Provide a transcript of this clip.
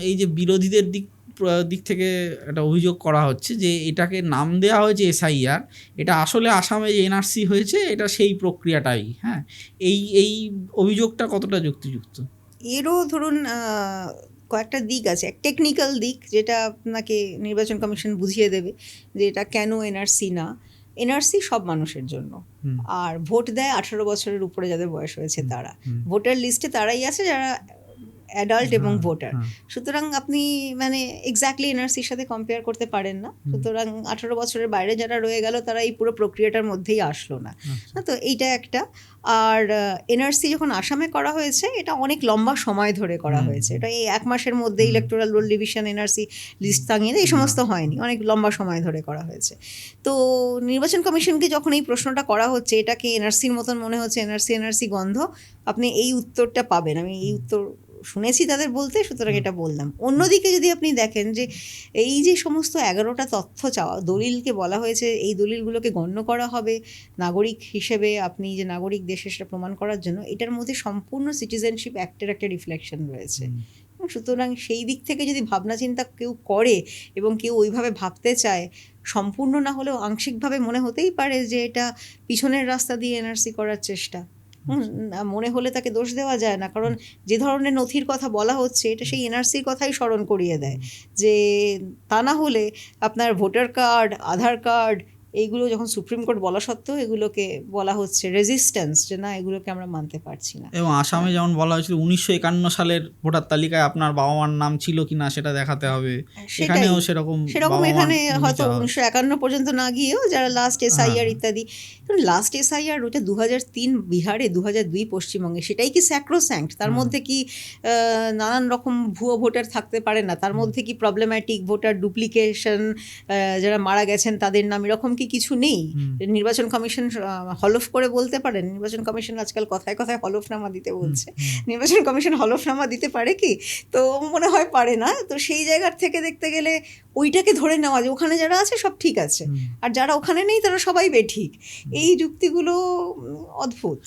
এই যে বিরোধীদের দিক থেকে একটা অভিযোগ করা হচ্ছে যে এটাকে নাম দেওয়া হয়েছে এসআইআর, এটা আসলে আসামে যে এনআরসি হয়েছে এটা সেই প্রক্রিয়াটাই। হ্যাঁ, এই অভিযোগটা কতটা যুক্তিযুক্ত? এরও ধরুন কয়েকটা দিক আছে। এক টেকনিক্যাল দিক যেটা আপনাকে নির্বাচন কমিশন বুঝিয়ে দেবে যে এটা কেন এনআরসি না। এনআরসি সব মানুষের জন্য, আর ভোট দেয় 18 বছরের উপরে যাদের বয়স হয়েছে তারা। ভোটার লিস্টে তারাই আছে যারা অ্যাডাল্ট এবং ভোটার। সুতরাং আপনি মানে এক্স্যাক্টলি এনআরসির সাথে কম্পেয়ার করতে পারেন না। সুতরাং 18 বছরের বাইরে যারা রয়ে গেল তারা এই পুরো প্রক্রিয়াটার মধ্যেই আসলো না। তো এইটা একটা। আর এনআরসি যখন আসামে করা হয়েছে এটা অনেক লম্বা সময় ধরে করা হয়েছে। এটা এই 1 মাসের মধ্যে electoral roll division, NRC list টাঙিয়ে এই সমস্ত হয়নি, অনেক লম্বা সময় ধরে করা হয়েছে। তো নির্বাচন কমিশনকে যখন এই প্রশ্নটা করা হচ্ছে এটাকে এনআরসির মতন মনে হচ্ছে, এনআরসি গন্ধ, আপনি এই উত্তরটা পাবেন। আমি এই উত্তর শুনেছি তাদের বলতে, সুতরাং এটা বললাম। অন্যদিকে যদি আপনি দেখেন যে এই যে সমস্ত 11টা তথ্য চাওয়া দলিলকে বলা হয়েছে, এই দলিলগুলোকে গণ্য করা হবে নাগরিক হিসেবে, আপনি যে নাগরিক দেশে সেটা প্রমাণ করার জন্য, এটার মধ্যে সম্পূর্ণ সিটিজেনশিপ অ্যাক্টের একটা রিফ্লেকশন রয়েছে। সুতরাং সেই দিক থেকে যদি ভাবনা চিন্তা কেউ করে এবং কেউ ওইভাবে ভাবতে চায়, সম্পূর্ণ না হলেও আংশিকভাবে মনে হতেই পারে যে এটা পিছনের রাস্তা দিয়ে এনআরসি করার চেষ্টা। মনে হলে তাকে দোষ দেওয়া যায় না, কারণ যে ধরনের নথির কথা বলা হচ্ছে এটা সেই এনআরসির কথাই স্মরণ করিয়ে দেয়। যে তা না হলে আপনার ভোটার কার্ড, আধার কার্ড, এইগুলো যখন সুপ্রিম কোর্ট বলা সত্ত্বেও এগুলোকে বলা হচ্ছে রেজিস্ট্যান্স, যে না এগুলোকে আমরা মানতে পারছি না। এবং আসামে যেমন বলা হয়েছিল 1951 সালের ভোটার তালিকায় আপনার বাবা মার নাম ছিল কিনা সেটা দেখাতে হবে, এখানেও সেরকম এখানে হয়তো 1951 পর্যন্ত না গিয়েও যারা লাস্ট এসআইআর ইত্যাদি, লাস্ট এসআইআর ওটা 2003 বিহারে, 2002 পশ্চিমবঙ্গে, সেটাই কি স্যাক্রোস্যাঙ্ক্ট? তার মধ্যে কি নানান রকম ভুয়ো ভোটার থাকতে পারে না? তার মধ্যে কি প্রবলেম্যাটিক ভোটার, ডুপ্লিকেশন, যারা মারা গেছেন তাদের নাম, এরকম কি কিছু নেই? নির্বাচন কমিশন হলফ করে বলতে পারেন? নির্বাচন কমিশন আজকাল কথায় কথায় হলফনামা দিতে বলছে, নির্বাচন কমিশন হলফনামা দিতে পারে কি? তো মনে হয় পারে না। তো সেই জায়গার থেকে দেখতে গেলে ওইটাকে ধরে নেওয়া যে ওখানে যারা আছে সব ঠিক আছে, আর যারা ওখানে নেই তারা সবাই বেঠিক, এই যুক্তিগুলো অদ্ভুত।